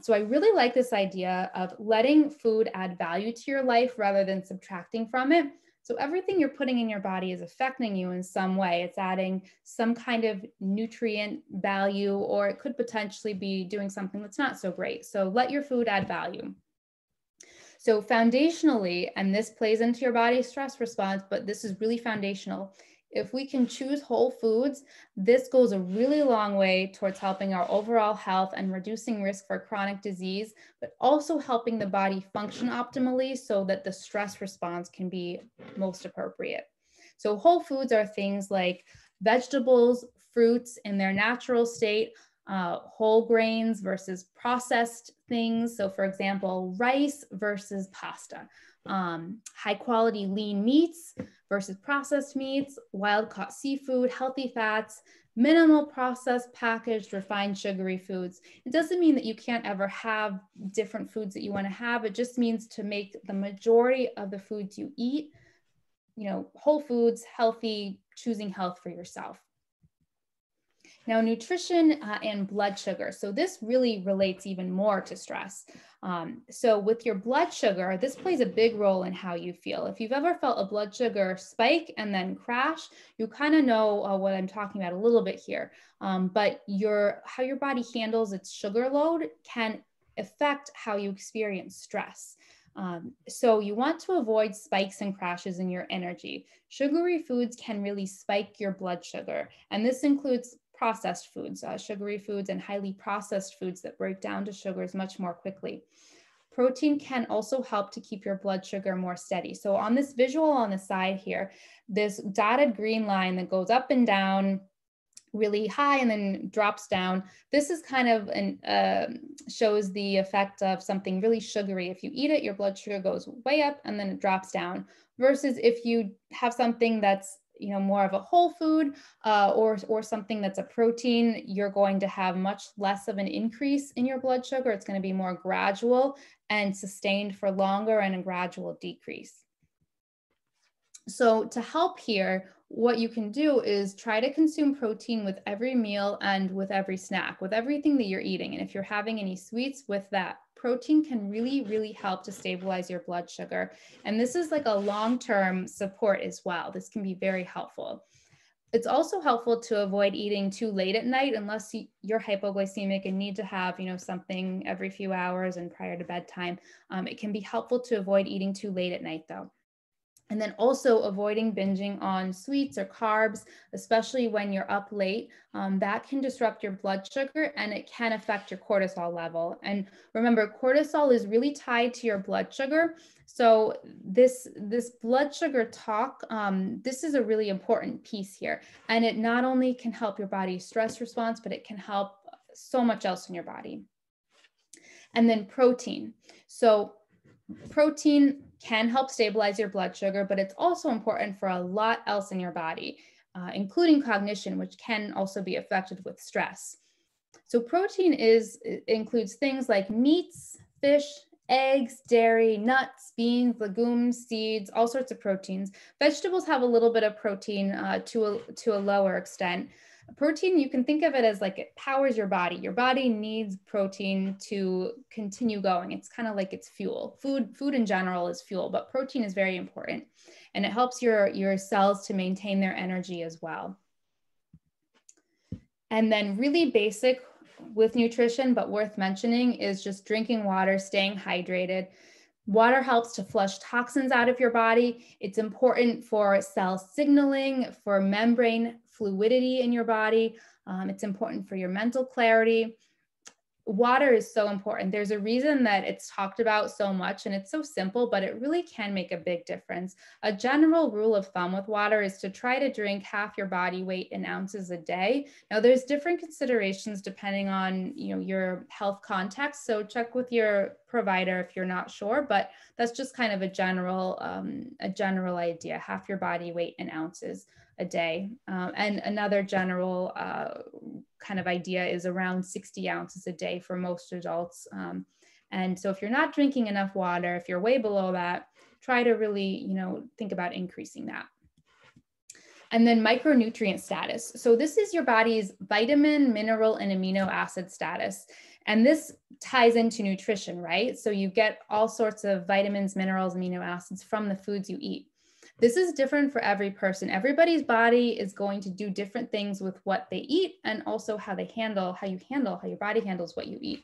So I really like this idea of letting food add value to your life rather than subtracting from it. So everything you're putting in your body is affecting you in some way. It's adding some kind of nutrient value, or it could potentially be doing something that's not so great. So let your food add value. So foundationally, and this plays into your body's stress response, but this is really foundational. If we can choose whole foods, this goes a really long way towards helping our overall health and reducing risk for chronic disease, but also helping the body function optimally so that the stress response can be most appropriate. So whole foods are things like vegetables, fruits in their natural state, whole grains versus processed things. So for example, rice versus pasta, high quality lean meats versus processed meats, wild-caught seafood, healthy fats, minimal processed, packaged, refined, sugary foods. It doesn't mean that you can't ever have different foods that you want to have. It just means to make the majority of the foods you eat, whole foods, healthy, choosing health for yourself. Now, nutrition and blood sugar. So this really relates even more to stress. So with your blood sugar, this plays a big role in how you feel. If you've ever felt a blood sugar spike and then crash, you kind of know what I'm talking about a little bit here. But how your body handles its sugar load can affect how you experience stress. So you want to avoid spikes and crashes in your energy. Sugary foods can really spike your blood sugar, and this includes processed foods, sugary foods, and highly processed foods that break down to sugars much more quickly. Protein can also help to keep your blood sugar more steady. So on this visual on the side here, this dotted green line that goes up and down really high and then drops down, this is kind of shows the effect of something really sugary. If you eat it, your blood sugar goes way up and then it drops down, versus if you have something that's more of a whole food or something that's a protein, you're going to have much less of an increase in your blood sugar. It's going to be more gradual and sustained for longer, and a gradual decrease. So to help here, what you can do is try to consume protein with every meal and with every snack, with everything that you're eating. And if you're having any sweets with that, protein can really, really help to stabilize your blood sugar. And this is like a long-term support as well. This can be very helpful. It's also helpful to avoid eating too late at night unless you're hypoglycemic and need to have, something every few hours and prior to bedtime. It can be helpful to avoid eating too late at night though. And then also avoiding binging on sweets or carbs, especially when you're up late. That can disrupt your blood sugar, and it can affect your cortisol level. And remember, cortisol is really tied to your blood sugar. So this blood sugar talk, this is a really important piece here. And it not only can help your body's stress response, but it can help so much else in your body. And then protein. So protein can help stabilize your blood sugar, but it's also important for a lot else in your body, including cognition, which can also be affected with stress. So protein includes things like meats, fish, eggs, dairy, nuts, beans, legumes, seeds, all sorts of proteins. Vegetables have a little bit of protein to a lower extent. Protein, you can think of it as like it powers your body. Your body needs protein to continue going. It's kind of like it's fuel. Food in general is fuel, but protein is very important. And it helps your cells to maintain their energy as well. And then really basic with nutrition, but worth mentioning, is just drinking water, staying hydrated. Water helps to flush toxins out of your body. It's important for cell signaling, for membrane fluidity in your body. It's important for your mental clarity. Water is so important. There's a reason that it's talked about so much, and it's so simple, but it really can make a big difference. A general rule of thumb with water is to try to drink half your body weight in ounces a day. Now, there's different considerations depending on your health context, so check with your provider if you're not sure, but that's just kind of a general idea, half your body weight in ounces a day. And another general kind of idea is around 60 ounces a day for most adults. And so if you're not drinking enough water, if you're way below that, try to really, think about increasing that. And then micronutrient status. So this is your body's vitamin, mineral, and amino acid status. And this ties into nutrition, right? So you get all sorts of vitamins, minerals, amino acids from the foods you eat. This is different for every person. Everybody's body is going to do different things with what they eat, and also how your body handles what you eat.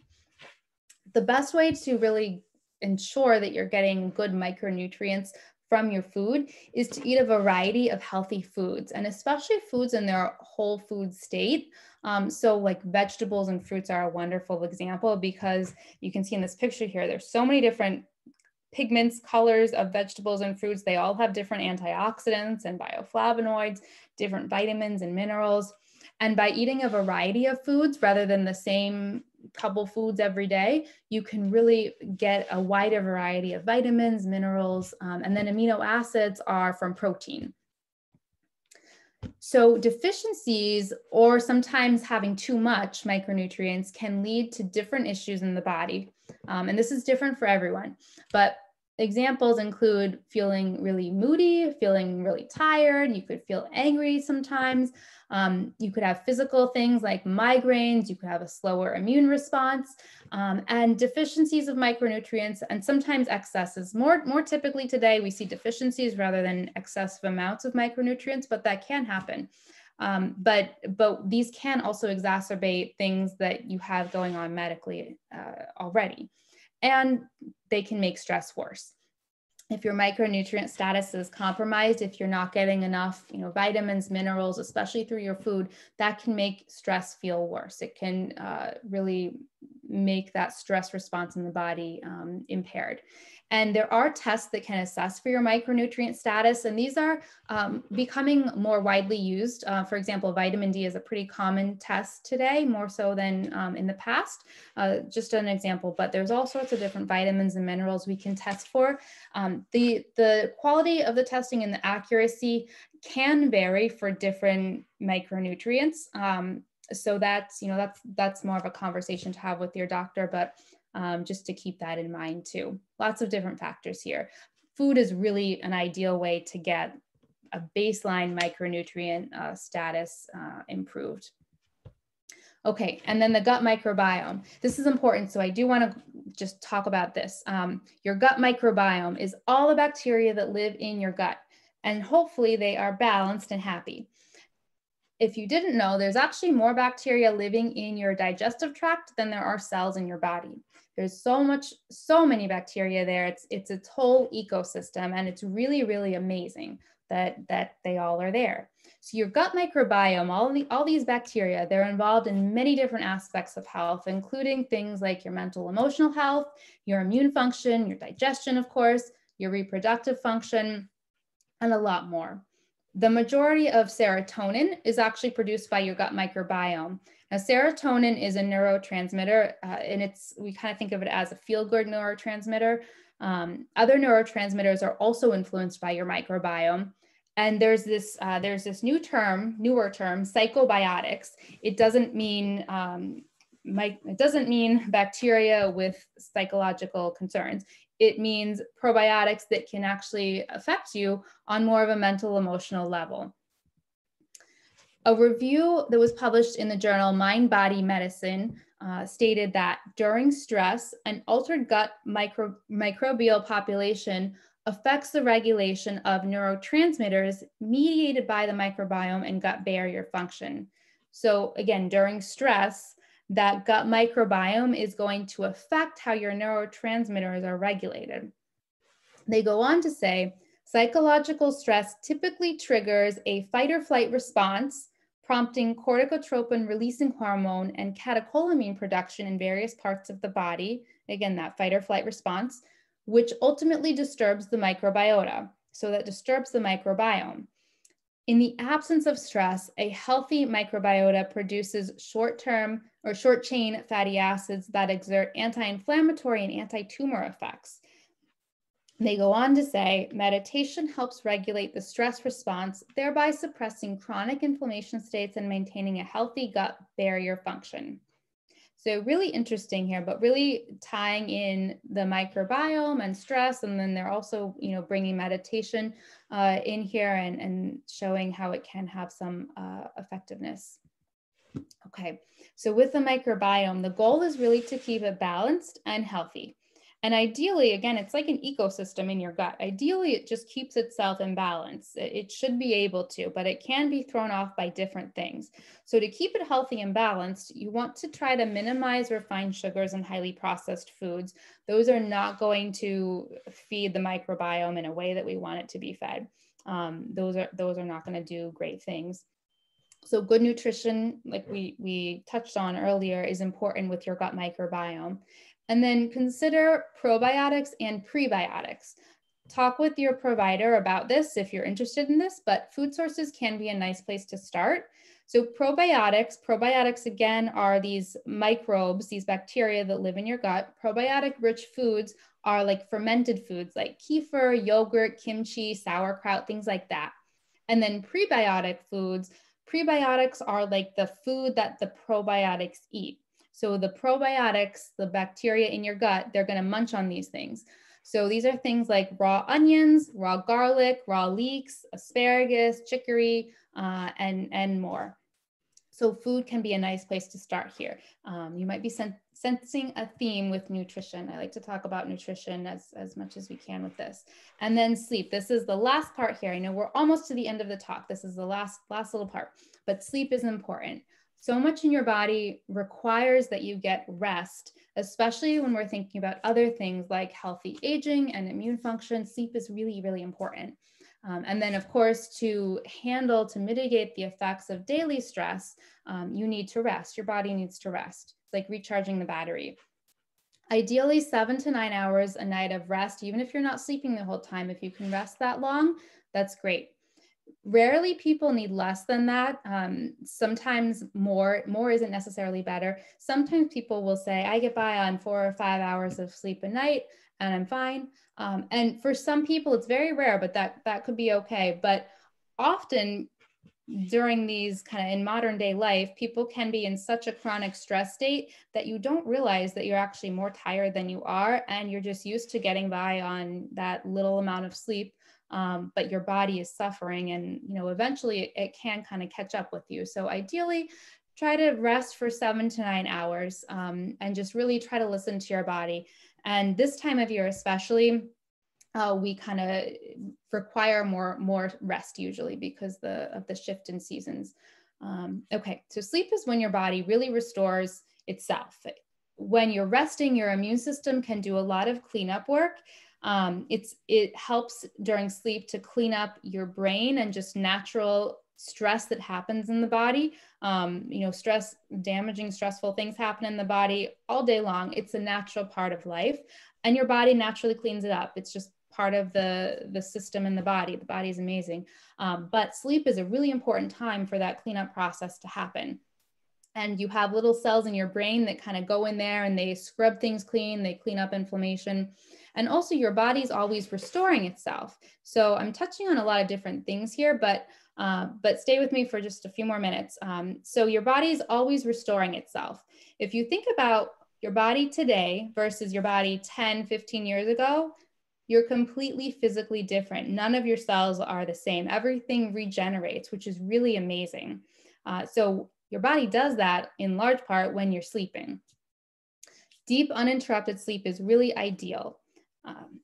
The best way to really ensure that you're getting good micronutrients from your food is to eat a variety of healthy foods, and especially foods in their whole food state. So like vegetables and fruits are a wonderful example, because you can see in this picture here, there's so many different pigments, colors of vegetables and fruits. They all have different antioxidants and bioflavonoids, different vitamins and minerals. And by eating a variety of foods rather than the same couple foods every day, you can really get a wider variety of vitamins, minerals, and then amino acids are from protein. So deficiencies, or sometimes having too much micronutrients, can lead to different issues in the body. And this is different for everyone, but examples include feeling really moody, feeling really tired. You could feel angry sometimes. You could have physical things like migraines. You could have a slower immune response, and deficiencies of micronutrients, and sometimes excesses. More typically today, we see deficiencies rather than excessive amounts of micronutrients, but that can happen. But these can also exacerbate things that you have going on medically already, and they can make stress worse. If your micronutrient status is compromised, if you're not getting enough, vitamins, minerals, especially through your food, that can make stress feel worse. It can really make that stress response in the body impaired. And there are tests that can assess for your micronutrient status, and these are becoming more widely used. For example, vitamin D is a pretty common test today, more so than in the past. Just an example, but there's all sorts of different vitamins and minerals we can test for. The quality of the testing and the accuracy can vary for different micronutrients. So that's more of a conversation to have with your doctor, but just to keep that in mind too. Lots of different factors here. Food is really an ideal way to get a baseline micronutrient status improved. Okay, and then the gut microbiome. This is important, so I do want to just talk about this. Your gut microbiome is all the bacteria that live in your gut, and hopefully they are balanced and happy. If you didn't know, there's actually more bacteria living in your digestive tract than there are cells in your body. There's so many bacteria there. It's its whole ecosystem, and it's really, really amazing that they all are there. So your gut microbiome, all these bacteria, they're involved in many different aspects of health, including things like your mental emotional health, your immune function, your digestion, of course, your reproductive function, and a lot more. The majority of serotonin is actually produced by your gut microbiome. Now, serotonin is a neurotransmitter, and we kind of think of it as a feel-good neurotransmitter. Other neurotransmitters are also influenced by your microbiome. And there's this newer term, psychobiotics. It doesn't mean bacteria with psychological concerns. It means probiotics that can actually affect you on more of a mental, emotional level. A review that was published in the journal Mind Body Medicine stated that during stress, an altered gut microbial population affects the regulation of neurotransmitters mediated by the microbiome and gut barrier function. So again, during stress, that gut microbiome is going to affect how your neurotransmitters are regulated. They go on to say, psychological stress typically triggers a fight or flight response, prompting corticotropin releasing hormone and catecholamine production in various parts of the body. Again, that fight or flight response, which ultimately disturbs the microbiota. So that disturbs the microbiome. In the absence of stress, a healthy microbiota produces short-term or short-chain fatty acids that exert anti-inflammatory and anti-tumor effects. They go on to say, meditation helps regulate the stress response, thereby suppressing chronic inflammation states and maintaining a healthy gut barrier function. So really interesting here, but really tying in the microbiome and stress, and then they're also, bringing meditation in here and showing how it can have some effectiveness. Okay, so with the microbiome, the goal is really to keep it balanced and healthy. And ideally, again, it's like an ecosystem in your gut. Ideally, it just keeps itself in balance. It should be able to, but it can be thrown off by different things. So to keep it healthy and balanced, you want to try to minimize refined sugars and highly processed foods. Those are not going to feed the microbiome in a way that we want it to be fed. Those are not going to do great things. So good nutrition, like we touched on earlier, is important with your gut microbiome. And then consider probiotics and prebiotics. Talk with your provider about this if you're interested in this, but food sources can be a nice place to start. So probiotics again are these microbes, these bacteria that live in your gut. Probiotic-rich foods are like fermented foods like kefir, yogurt, kimchi, sauerkraut, things like that. And then prebiotic foods, prebiotics are like the food that the probiotics eat. So the probiotics, the bacteria in your gut, they're going to munch on these things. So these are things like raw onions, raw garlic, raw leeks, asparagus, chicory, and more. So food can be a nice place to start here. You might be sensing a theme with nutrition. I like to talk about nutrition as much as we can with this. And then sleep. This is the last part here. I know we're almost to the end of the talk. This is the last little part, but sleep is important. So much in your body requires that you get rest, especially when we're thinking about other things like healthy aging and immune function. Sleep is really, really important. And then, of course, to mitigate the effects of daily stress, you need to rest. Your body needs to rest. It's like recharging the battery. Ideally, 7 to 9 hours a night of rest, even if you're not sleeping the whole time. If you can rest that long, that's great. Rarely people need less than that. Sometimes more isn't necessarily better. Sometimes people will say, I get by on 4 or 5 hours of sleep a night and I'm fine. And for some people, it's very rare, but that could be okay. But often during these kind of in modern day life, people can be in such a chronic stress state that you don't realize that you're actually more tired than you are. And you're just used to getting by on that little amount of sleep. But your body is suffering and, eventually it can kind of catch up with you. So ideally, try to rest for 7 to 9 hours and just really try to listen to your body. And this time of year, especially, we kind of require more rest usually because of the shift in seasons. Okay, so sleep is when your body really restores itself. When you're resting, your immune system can do a lot of cleanup work. It helps during sleep to clean up your brain and just natural stress that happens in the body. Damaging, stressful things happen in the body all day long. It's a natural part of life and your body naturally cleans it up. It's just part of the system in the body. The body is amazing. But sleep is a really important time for that cleanup process to happen. And you have little cells in your brain that kind of go in there and they scrub things clean, they clean up inflammation. And also your body's always restoring itself. So I'm touching on a lot of different things here, but stay with me for just a few more minutes. So your body's always restoring itself. If you think about your body today versus your body 10, 15 years ago, you're completely physically different. None of your cells are the same. Everything regenerates, which is really amazing. So your body does that in large part when you're sleeping. Deep uninterrupted sleep is really ideal.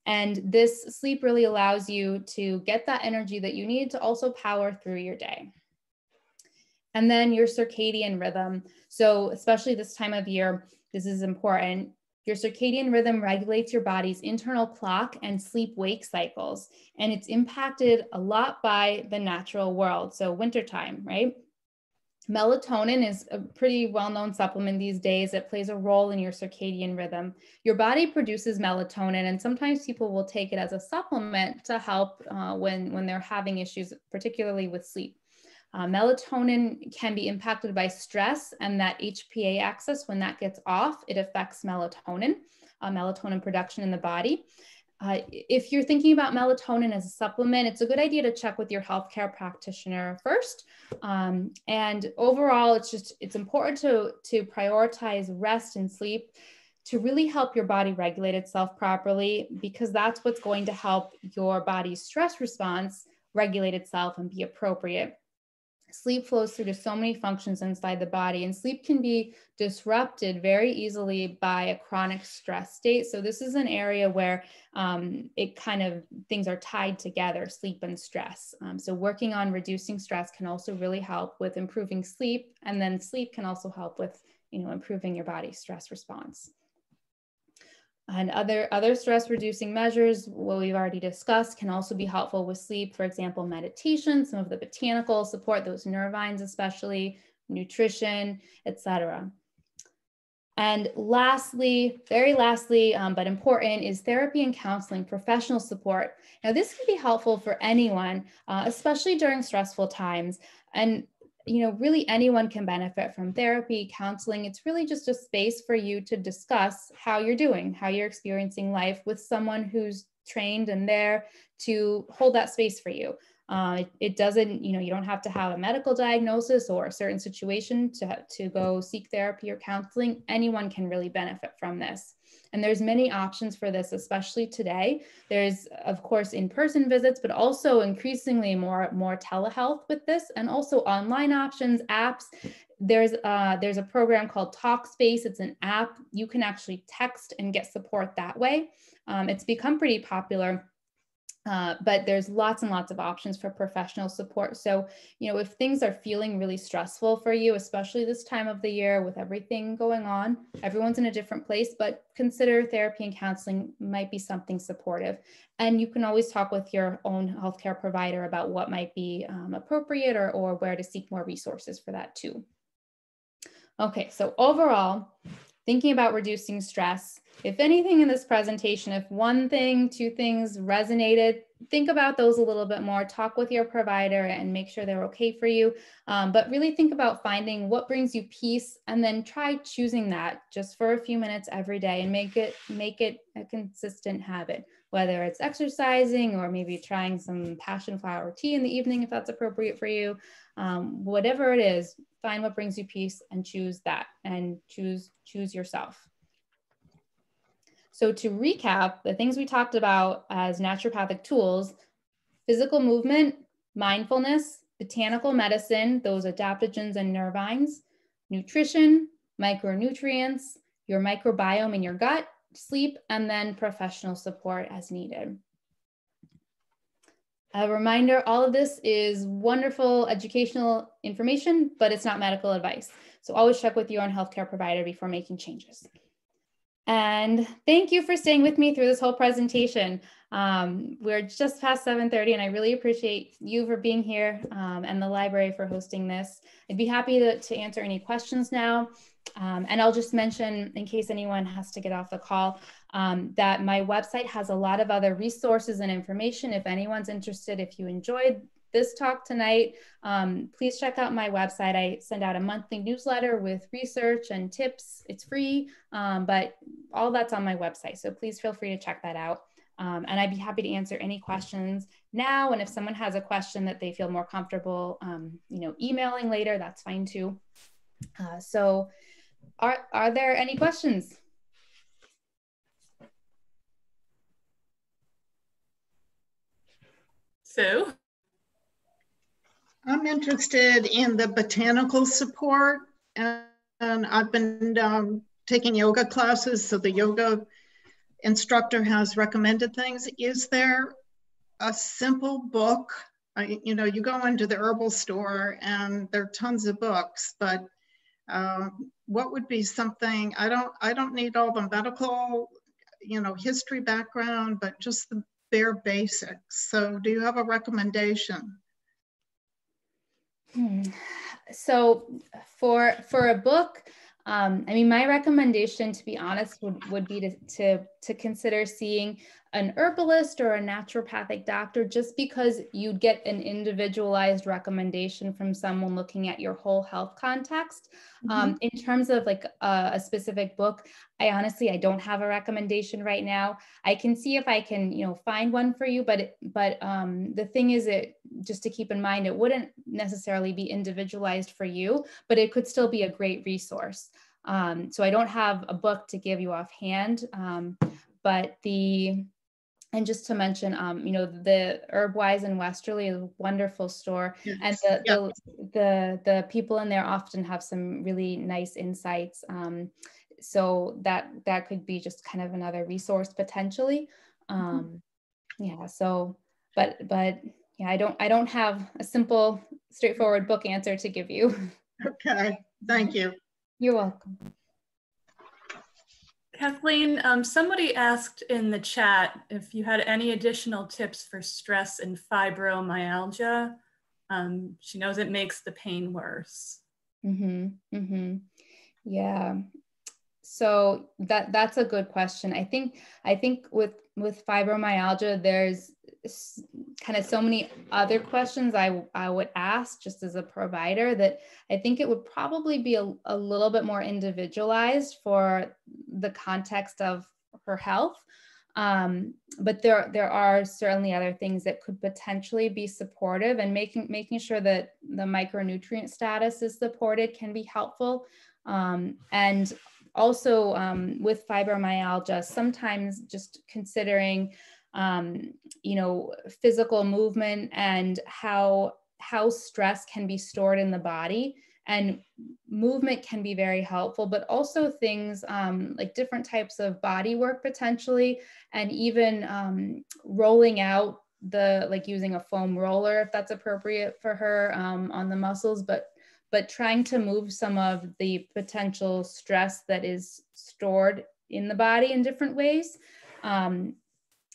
And this sleep really allows you to get that energy that you need to also power through your day. And then your circadian rhythm. So especially this time of year, this is important. Your circadian rhythm regulates your body's internal clock and sleep-wake cycles. And it's impacted a lot by the natural world. So wintertime, right? Melatonin is a pretty well-known supplement these days. It plays a role in your circadian rhythm. Your body produces melatonin, and sometimes people will take it as a supplement to help when they're having issues, particularly with sleep. Melatonin can be impacted by stress, and that HPA axis, when that gets off, it affects melatonin production in the body. If you're thinking about melatonin as a supplement, it's a good idea to check with your healthcare practitioner first. And overall, it's important to prioritize rest and sleep to really help your body regulate itself properly, because that's what's going to help your body's stress response regulate itself and be appropriate. Sleep flows through to so many functions inside the body, and sleep can be disrupted very easily by a chronic stress state. So this is an area where things are tied together, sleep and stress. So working on reducing stress can also really help with improving sleep, and then sleep can also help with, improving your body's stress response. And other stress reducing measures, what we've already discussed, can also be helpful with sleep. For example, meditation, some of the botanical support, those nervines especially, nutrition, etc. And lastly, very lastly, but important, is therapy and counseling, professional support. Now, this can be helpful for anyone, especially during stressful times. And really anyone can benefit from therapy, counseling. It's really just a space for you to discuss how you're doing, how you're experiencing life with someone who's trained and there to hold that space for you. It doesn't, you don't have to have a medical diagnosis or a certain situation to go seek therapy or counseling. Anyone can really benefit from this. And there's many options for this, especially today. There's, of course, in-person visits, but also increasingly more telehealth with this, and also online options, apps. There's a program called Talkspace. It's an app. You can actually text and get support that way. It's become pretty popular. But there's lots and lots of options for professional support. So, if things are feeling really stressful for you, especially this time of the year with everything going on, everyone's in a different place, but consider therapy and counseling might be something supportive. And you can always talk with your own healthcare provider about what might be appropriate or where to seek more resources for that too. Okay, so overall, thinking about reducing stress, if anything in this presentation, if one thing, two things resonated, think about those a little bit more, talk with your provider and make sure they're okay for you. But really think about finding what brings you peace, and then try choosing that just for a few minutes every day and make it a consistent habit, whether it's exercising or maybe trying some passion flower tea in the evening, if that's appropriate for you. Whatever it is, find what brings you peace and choose that, and choose yourself. So to recap, the things we talked about as naturopathic tools: physical movement, mindfulness, botanical medicine, those adaptogens and nervines, nutrition, micronutrients, your microbiome in your gut, sleep, and then professional support as needed. A reminder, all of this is wonderful educational information, but it's not medical advice. So always check with your own healthcare provider before making changes. And thank you for staying with me through this whole presentation. We're just past 7:30, and I really appreciate you for being here and the library for hosting this. I'd be happy to answer any questions now. And I'll just mention, in case anyone has to get off the call, that my website has a lot of other resources and information. If anyone's interested, if you enjoyed this talk tonight, please check out my website. I send out a monthly newsletter with research and tips. It's free, but all that's on my website. So please feel free to check that out. And I'd be happy to answer any questions now. And if someone has a question that they feel more comfortable, emailing later, that's fine too. So are there any questions? So I'm interested in the Botanical Support, and I've been taking yoga classes, so the yoga instructor has recommended things. Is there a simple book? You know, you go into the herbal store and there are tons of books, but what would be something? I don't need all the medical, you know, history background, but just the bare basics. So do you have a recommendation? So for a book, I mean, my recommendation, to be honest, would be to consider seeing an herbalist or a naturopathic doctor, just because you'd get an individualized recommendation from someone looking at your whole health context. In terms of like a specific book, I don't have a recommendation right now. I can see if I can, you know, find one for you, but the thing is, just to keep in mind, it wouldn't necessarily be individualized for you, but it could still be a great resource. So I don't have a book to give you offhand, but and just to mention, you know, the Herbwise in Westerly is a wonderful store, yes. And the people in there often have some really nice insights. So that could be just kind of another resource potentially. Yeah. So, but yeah, I don't have a simple, straightforward book answer to give you. Okay. Thank you. You're welcome. Kathleen, somebody asked in the chat if you had any additional tips for stress and fibromyalgia. She knows it makes the pain worse. Yeah. So that's a good question. I think with fibromyalgia, there's kind of so many other questions I would ask just as a provider, that I think it would probably be a little bit more individualized for the context of her health. But there are certainly other things that could potentially be supportive, and making sure that the micronutrient status is supported can be helpful. And also with fibromyalgia, sometimes just considering you know, physical movement and how stress can be stored in the body, and movement can be very helpful, but also things like different types of body work potentially, and even rolling out like using a foam roller if that's appropriate for her on the muscles, but trying to move some of the potential stress that is stored in the body in different ways.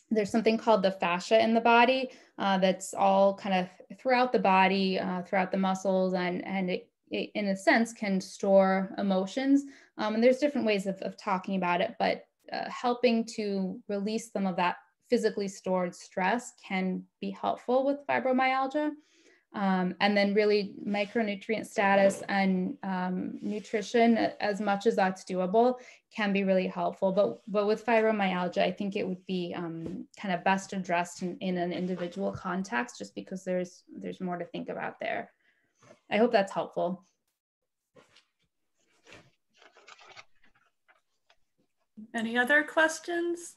There's something called the fascia in the body that's all kind of throughout the body, throughout the muscles, and it in a sense can store emotions. And there's different ways of talking about it, but helping to release some of that physically stored stress can be helpful with fibromyalgia. And then really micronutrient status and nutrition, as much as that's doable, can be really helpful. But with fibromyalgia, I think it would be kind of best addressed in an individual context, just because there's more to think about there. I hope that's helpful. Any other questions?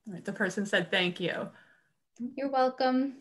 All right, the person said thank you. You're welcome.